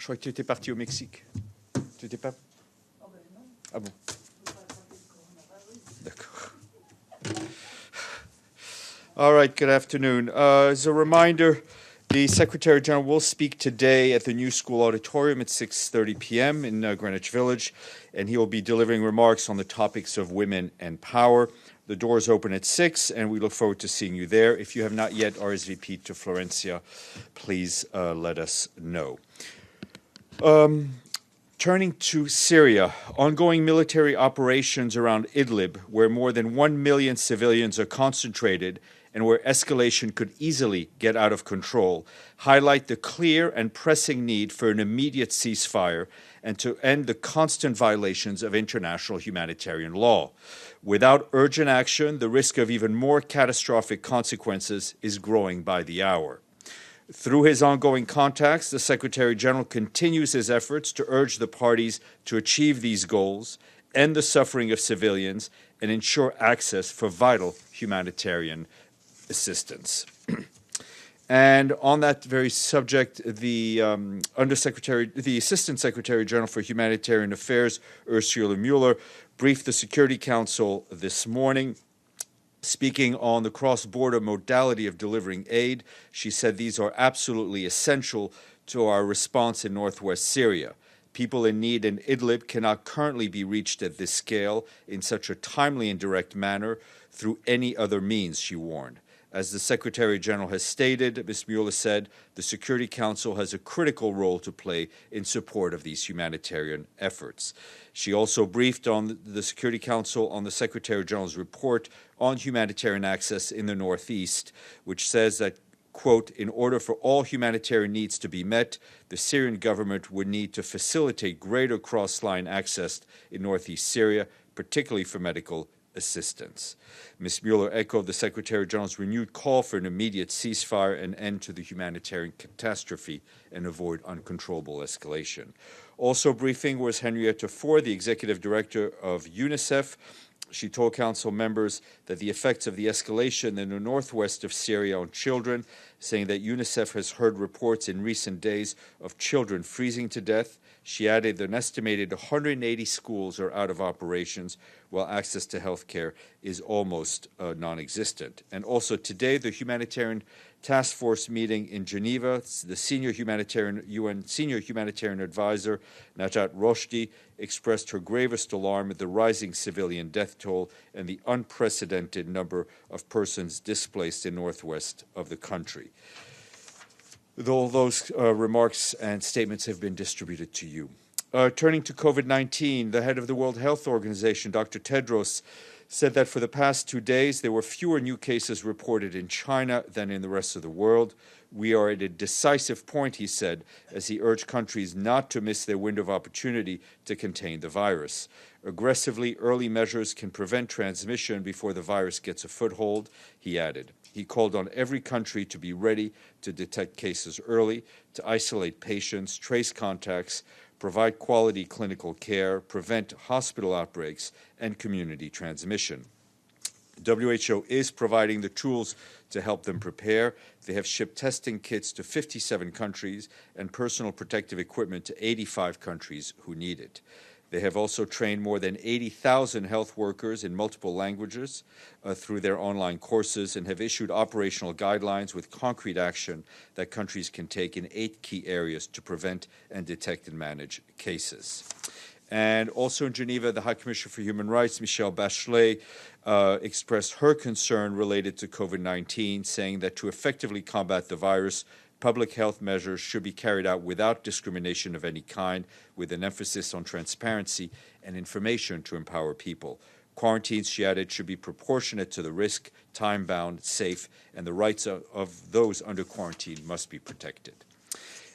crois que tu étais parti au Mexique. Tu n'étais pas? Ah bon. D'accord. All right, good afternoon. As a reminder, the Secretary General will speak today at the new School Auditorium at 6:30 p.m. in Greenwich Village, and he will be delivering remarks on the topics of women and power. The doors open at 6, and we look forward to seeing you there. If you have not yet RSVP'd to Florencia, please let us know. Turning to Syria, ongoing military operations around Idlib, where more than 1 million civilians are concentrated and where escalation could easily get out of control, highlight the clear and pressing need for an immediate ceasefire and to end the constant violations of international humanitarian law. Without urgent action, the risk of even more catastrophic consequences is growing by the hour. Through his ongoing contacts, the Secretary General continues his efforts to urge the parties to achieve these goals, end the suffering of civilians, and ensure access for vital humanitarian assistance. And on that very subject, the Assistant Secretary General for Humanitarian Affairs, Ursula Mueller, briefed the Security Council this morning. Speaking on the cross-border modality of delivering aid, she said these are absolutely essential to our response in northwest Syria. People in need in Idlib cannot currently be reached at this scale in such a timely and direct manner through any other means, she warned. As the Secretary General has stated, Ms. Mueller said, the Security Council has a critical role to play in support of these humanitarian efforts. She also briefed on the Security Council on the Secretary General's report on humanitarian access in the Northeast, which says that, quote, in order for all humanitarian needs to be met, the Syrian government would need to facilitate greater cross-line access in Northeast Syria, particularly for medical assistance. Ms. Mueller echoed the Secretary General's renewed call for an immediate ceasefire and end to the humanitarian catastrophe and avoid uncontrollable escalation. Also briefing was Henrietta Fore, the Executive Director of UNICEF. She told Council members that the effects of the escalation in the northwest of Syria on children, saying that UNICEF has heard reports in recent days of children freezing to death. She added that an estimated 180 schools are out of operations, while access to health care is almost non-existent. And also today, the Humanitarian Task Force meeting in Geneva, the UN Senior Humanitarian Advisor, Najat Roshdi, expressed her gravest alarm at the rising civilian death toll and the unprecedented number of persons displaced in northwest of the country. All those remarks and statements have been distributed to you. Turning to COVID-19, the head of the World Health Organization, Dr. Tedros, said that for the past 2 days there were fewer new cases reported in China than in the rest of the world. We are at a decisive point, he said, as he urged countries not to miss their window of opportunity to contain the virus. Aggressively, early measures can prevent transmission before the virus gets a foothold, he added. He called on every country to be ready to detect cases early, to isolate patients, trace contacts, provide quality clinical care, prevent hospital outbreaks, and community transmission. WHO is providing the tools to help them prepare. They have shipped testing kits to 57 countries and personal protective equipment to 85 countries who need it. They have also trained more than 80,000 health workers in multiple languages through their online courses and have issued operational guidelines with concrete action that countries can take in 8 key areas to prevent and detect and manage cases. And also in Geneva, the High Commissioner for Human Rights, Michelle Bachelet, expressed her concern related to COVID-19, saying that to effectively combat the virus, public health measures should be carried out without discrimination of any kind, with an emphasis on transparency and information to empower people. Quarantines, she added, should be proportionate to the risk, time-bound, safe, and the rights of those under quarantine must be protected.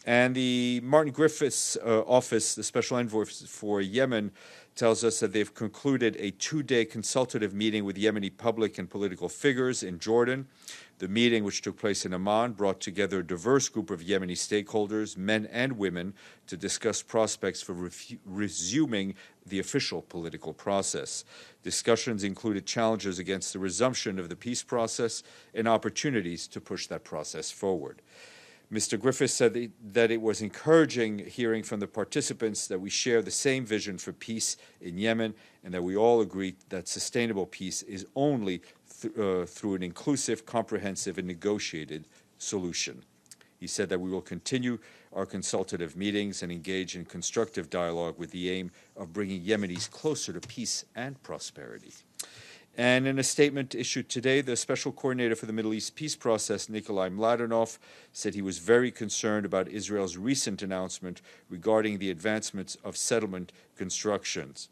And the Martin Griffiths office, the special envoy for Yemen, tells us that they've concluded a 2-day consultative meeting with Yemeni public and political figures in Jordan. The meeting, which took place in Amman, brought together a diverse group of Yemeni stakeholders, men and women, to discuss prospects for resuming the official political process. Discussions included challenges against the resumption of the peace process and opportunities to push that process forward. Mr. Griffiths said that it was encouraging hearing from the participants that we share the same vision for peace in Yemen and that we all agree that sustainable peace is only through an inclusive, comprehensive, and negotiated solution. He said that we will continue our consultative meetings and engage in constructive dialogue with the aim of bringing Yemenis closer to peace and prosperity. And in a statement issued today, the Special Coordinator for the Middle East Peace Process, Nikolai Mladenov, said he was very concerned about Israel's recent announcement regarding the advancements of settlement constructions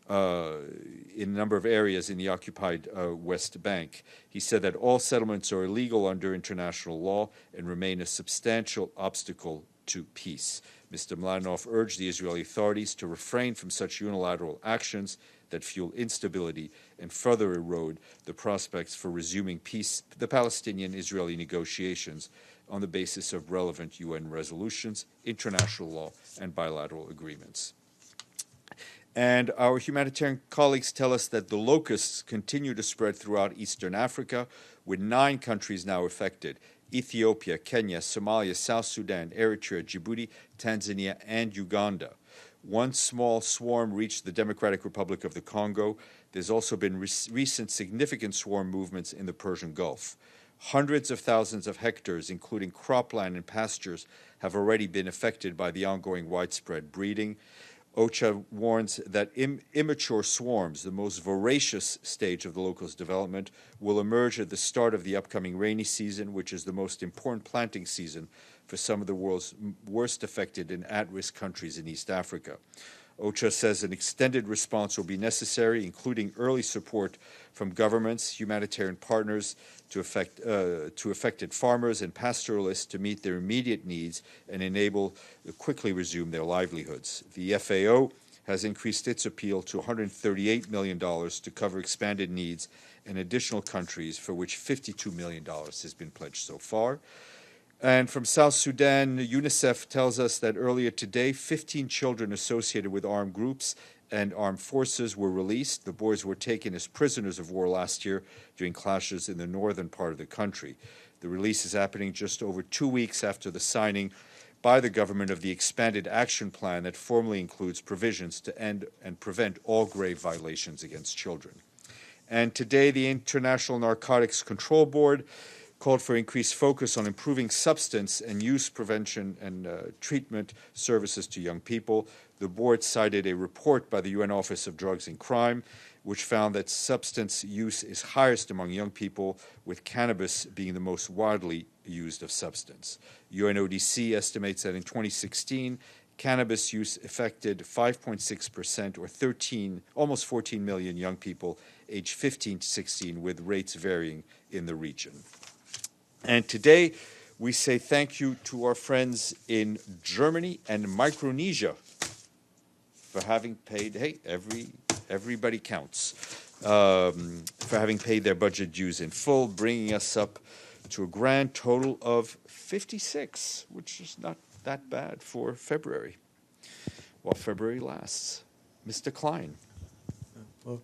in a number of areas in the occupied West Bank. He said that all settlements are illegal under international law and remain a substantial obstacle to peace. Mr. Mladenov urged the Israeli authorities to refrain from such unilateral actions that fuel instability and further erode the prospects for resuming peace, the Palestinian-Israeli negotiations on the basis of relevant UN resolutions, international law, and bilateral agreements. And our humanitarian colleagues tell us that the locusts continue to spread throughout Eastern Africa, with 9 countries now affected: Ethiopia, Kenya, Somalia, South Sudan, Eritrea, Djibouti, Tanzania, and Uganda. One small swarm reached the Democratic Republic of the Congo. There's also been recent significant swarm movements in the Persian Gulf. Hundreds of thousands of hectares, including cropland and pastures, have already been affected by the ongoing widespread breeding. OCHA warns that immature swarms, the most voracious stage of the locust development, will emerge at the start of the upcoming rainy season, which is the most important planting season for some of the world's worst affected and at-risk countries in East Africa. OCHA says an extended response will be necessary, including early support from governments, humanitarian partners, to affected farmers and pastoralists to meet their immediate needs and quickly resume their livelihoods. The FAO has increased its appeal to $138 million to cover expanded needs in additional countries, for which $52 million has been pledged so far. And from South Sudan, UNICEF tells us that earlier today, 15 children associated with armed groups and armed forces were released. The boys were taken as prisoners of war last year during clashes in the northern part of the country. The release is happening just over 2 weeks after the signing by the government of the expanded action plan that formally includes provisions to end and prevent all grave violations against children. And today, the International Narcotics Control Board called for increased focus on improving substance and use prevention and treatment services to young people. The board cited a report by the UN Office of Drugs and Crime, which found that substance use is highest among young people, with cannabis being the most widely used of substance. UNODC estimates that in 2016, cannabis use affected 5.6%, or almost 14 million young people aged 15 to 16, with rates varying in the region. And today, we say thank you to our friends in Germany and Micronesia for having paid, everybody counts, for having paid their budget dues in full, bringing us up to a grand total of 56, which is not that bad for February, while February lasts. Mr. Klein.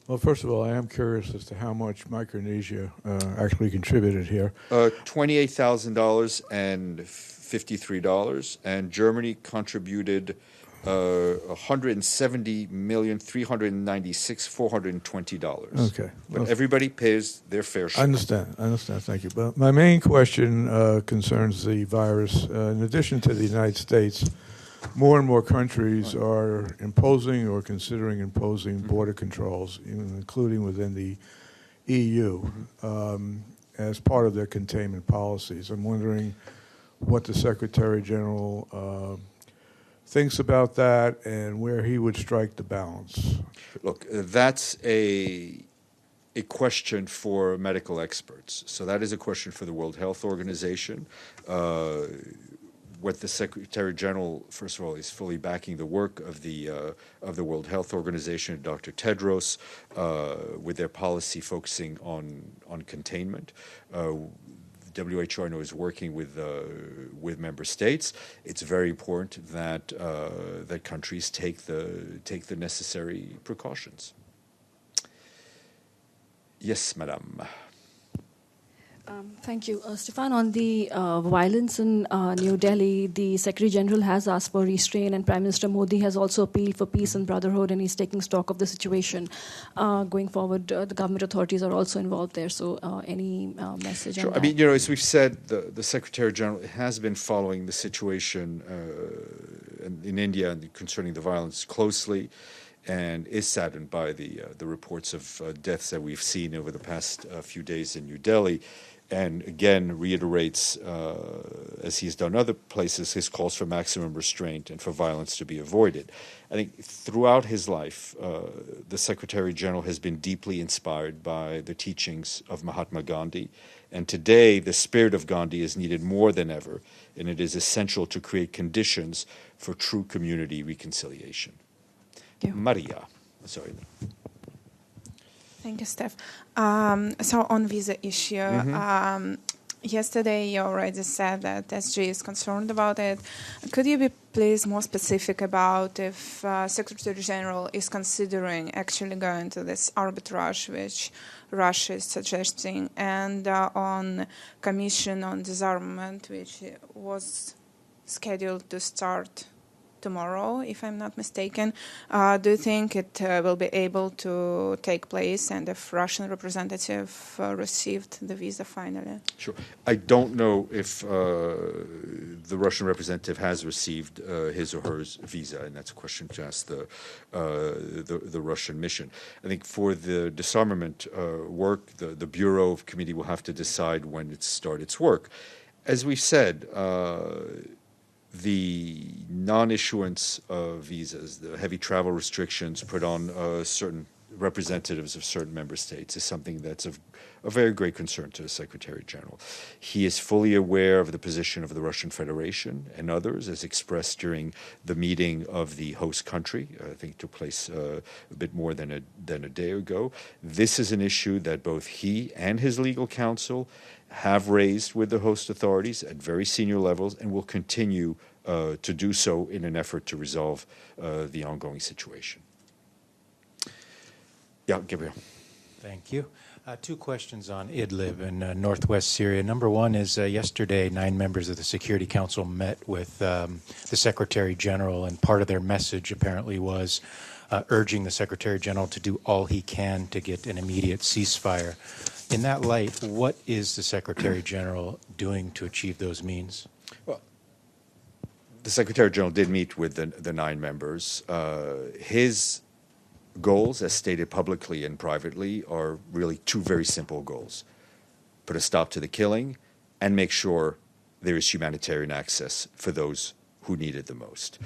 Well, first of all, I am curious as to how much Micronesia actually contributed here. $28,000 and $53, and Germany contributed $170,396,420. Okay, but everybody pays their fair share. I understand. Thank you. But my main question concerns the virus. In addition to the United States, more and more countries are imposing or considering imposing border controls, including within the EU, as part of their containment policies. I'm wondering what the Secretary General thinks about that and where he would strike the balance. Look, that's a question for medical experts. So that is a question for the World Health Organization. What the Secretary General, first of all, is fully backing the work of the World Health Organization, Dr. Tedros, with their policy focusing on containment. WHO, I know, is working with member states. It's very important that that countries take the necessary precautions. Yes, Madame. Thank you. Stéphane, on the violence in New Delhi, the Secretary General has asked for restraint, and Prime Minister Modi has also appealed for peace and brotherhood, and he's taking stock of the situation. Going forward, the government authorities are also involved there. So any message on that? I mean, you know, as we've said, the Secretary General has been following the situation in India and concerning the violence closely, and is saddened by the reports of deaths that we've seen over the past few days in New Delhi. And again, reiterates, as he's done other places, his calls for maximum restraint and for violence to be avoided. I think throughout his life, the Secretary General has been deeply inspired by the teachings of Mahatma Gandhi. And today, the spirit of Gandhi is needed more than ever, and it is essential to create conditions for true community reconciliation. Maria, sorry. Thank you, Steph. So on visa issue, yesterday you already said that SG is concerned about it. Could you be please more specific about if Secretary General is considering actually going to this arbitrage which Russia is suggesting, and on Commission on Disarmament, which was scheduled to start tomorrow, if I'm not mistaken. Do you think it will be able to take place, and if Russian representative received the visa finally? Sure. I don't know if the Russian representative has received his or her visa, and that's a question to ask the Russian mission. I think for the disarmament work, the Bureau of Committee will have to decide when it starts its work. As we've said, the non-issuance of visas, the heavy travel restrictions put on certain representatives of certain member states is something that's of a very great concern to the Secretary General. He is fully aware of the position of the Russian Federation and others, as expressed during the meeting of the host country. I think it took place a bit more than a day ago. This is an issue that both he and his legal counsel have raised with the host authorities at very senior levels, and will continue to do so in an effort to resolve the ongoing situation. Yeah, Gabriel. Thank you. Two questions on Idlib in northwest Syria. Number one is yesterday 9 members of the Security Council met with the Secretary General, and part of their message apparently was urging the Secretary General to do all he can to get an immediate ceasefire. In that light, what is the Secretary General doing to achieve those means? Well, the Secretary General did meet with the 9 members. His goals, as stated publicly and privately, are really 2 very simple goals. Put a stop to the killing and make sure there is humanitarian access for those who need it the most.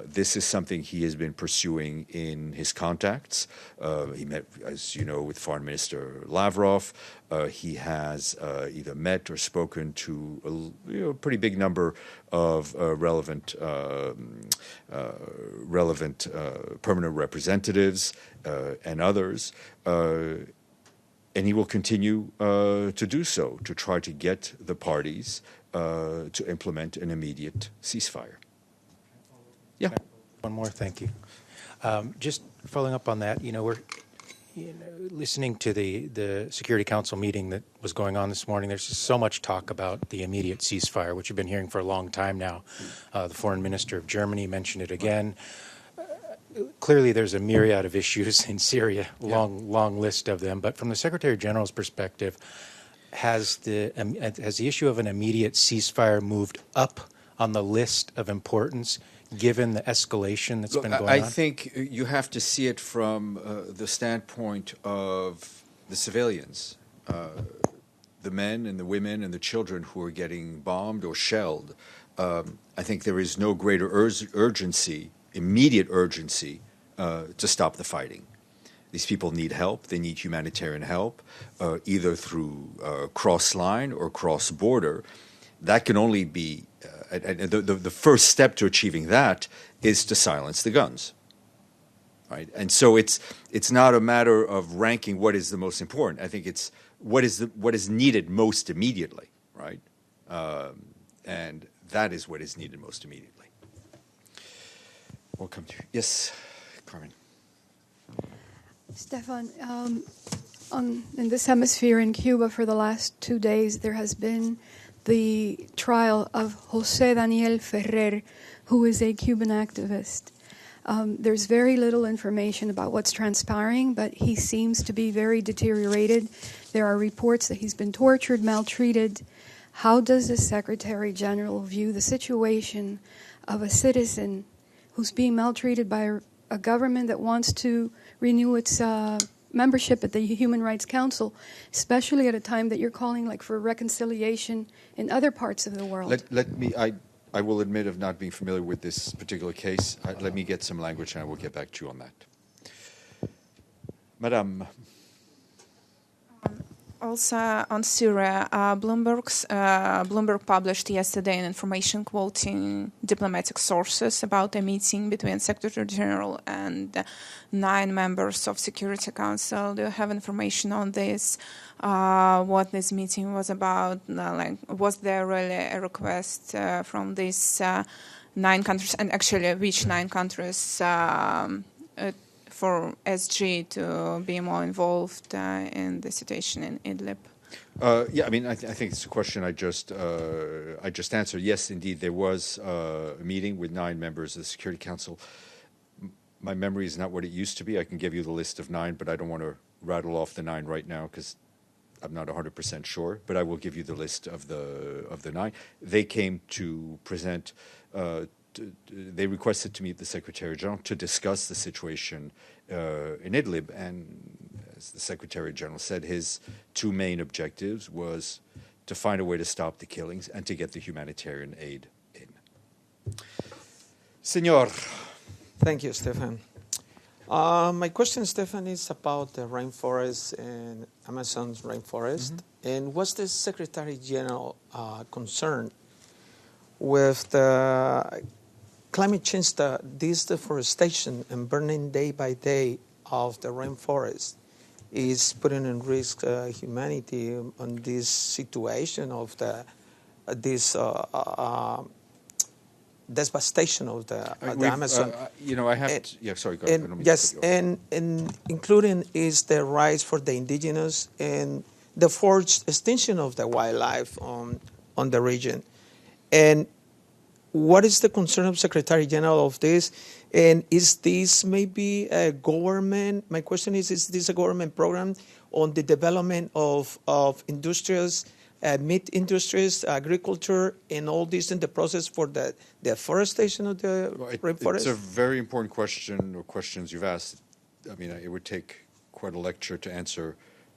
This is something he has been pursuing in his contacts. He met, as you know, with Foreign Minister Lavrov. He has either met or spoken to a pretty big number of relevant permanent representatives and others. And he will continue to do so, to try to get the parties to implement an immediate ceasefire. Yeah. One more, thank you. Just following up on that, we're listening to the Security Council meeting that was going on this morning. There's just so much talk about the immediate ceasefire, which you've been hearing for a long time now. The Foreign Minister of Germany mentioned it again. Clearly, there's a myriad of issues in Syria, long list of them. But from the Secretary General's perspective, has the issue of an immediate ceasefire moved up on the list of importance, given the escalation that's been going on? I think you have to see it from the standpoint of the civilians, the men and the women and the children who are getting bombed or shelled. I think there is no greater urgency, immediate urgency, to stop the fighting. These people need help. They need humanitarian help, either through cross-line or cross-border. That can only be, the first step to achieving that is to silence the guns, right? And so it's not a matter of ranking what is the most important. I think it's what is needed most immediately, right? And that is what is needed most immediately. Welcome to, yes, Carmen. Stéphane, In this hemisphere in Cuba for the last 2 days, there has been the trial of José Daniel Ferrer, who is a Cuban activist. There's very little information about what's transpiring, but he seems to be very deteriorated. There are reports that he's been tortured, maltreated. How does the Secretary General view the situation of a citizen who's being maltreated by a government that wants to renew its membership at the Human Rights Council, especially at a time that you're calling for reconciliation in other parts of the world? I will admit of not being familiar with this particular case. Let me get some language and I will get back to you on that. Madame. Also on Syria, Bloomberg published yesterday an information quoting diplomatic sources about a meeting between Secretary General and 9 members of Security Council. Do you have information on this? What this meeting was about? Was there really a request from these 9 countries, and actually which 9 countries for SG to be more involved in the situation in Idlib? I think it's a question I just answered. Yes, indeed, there was a meeting with 9 members of the Security Council. My memory is not what it used to be. I can give you the list of 9, but I don't want to rattle off the 9 right now because I'm not 100% sure. But I will give you the list of the 9. They came to present. They requested to meet the Secretary General to discuss the situation in Idlib, and as the Secretary General said, his 2 main objectives was to find a way to stop the killings and to get the humanitarian aid in. Senor. Thank you, Stéphane. My question, Stéphane, is about the rainforest and Amazon's rainforest. Mm-hmm. And what's the Secretary General concerned with the climate change, this deforestation and burning day by day of the rainforest is putting in risk humanity on this situation of this devastation of the Amazon. I have sorry, go ahead. Yes, and including is the rise for the indigenous and the forced extinction of the wildlife on the region. And what is the concern of Secretary General of this? And is this maybe a government? My question is this a government program on the development of industries, meat industries, agriculture, and all this in the process for the deforestation of the rainforest? It's a very important question, or questions you've asked. I mean, it would take quite a lecture to answer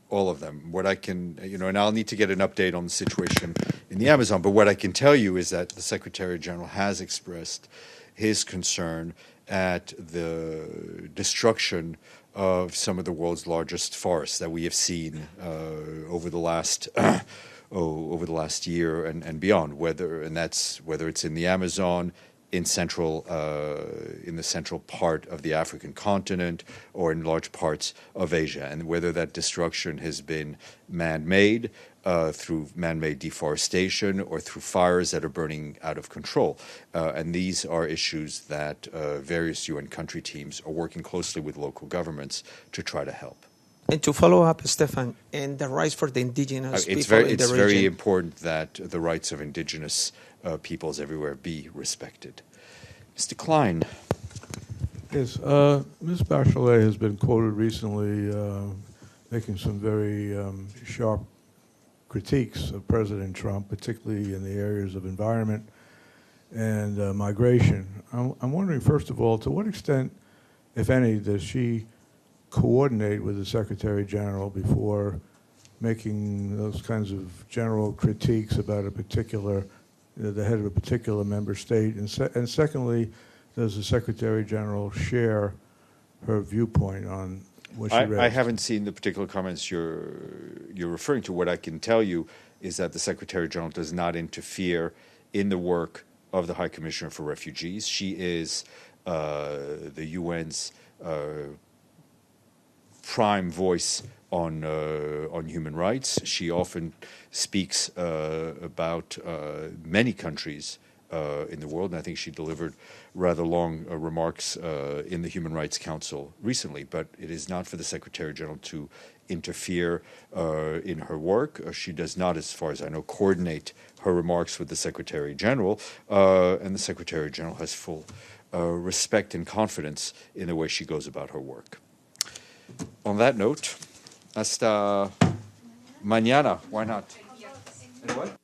all of them. What I can, and I'll need to get an update on the situation in the Amazon, but what I can tell you is that the Secretary General has expressed his concern at the destruction of some of the world's largest forests that we have seen over the last year and beyond, whether it's in the Amazon, in the central part of the African continent, or in large parts of Asia, and whether that destruction has been man-made through man-made deforestation or through fires that are burning out of control. And these are issues that various UN country teams are working closely with local governments to try to help. And to follow up, Stéphane, and the rights for the indigenous people in the region. It's very important that the rights of indigenous peoples everywhere be respected. Mr. Klein. Yes, Ms. Bachelet has been quoted recently making some very sharp critiques of President Trump, particularly in the areas of environment and migration. I'm wondering, first of all, to what extent, if any, does she coordinate with the Secretary General before making those kinds of general critiques about a particular, the head of a particular member state? And secondly, does the Secretary General share her viewpoint on what she raised? I haven't seen the particular comments you're referring to. What I can tell you is that the Secretary General does not interfere in the work of the High Commissioner for Refugees. She is the UN's prime voice on human rights. She often speaks about many countries in the world, and I think she delivered rather long remarks in the Human Rights Council recently. But it is not for the Secretary General to interfere in her work. She does not, as far as I know, coordinate her remarks with the Secretary General, and the Secretary General has full respect and confidence in the way she goes about her work. On that note, hasta mañana. Why not? And what?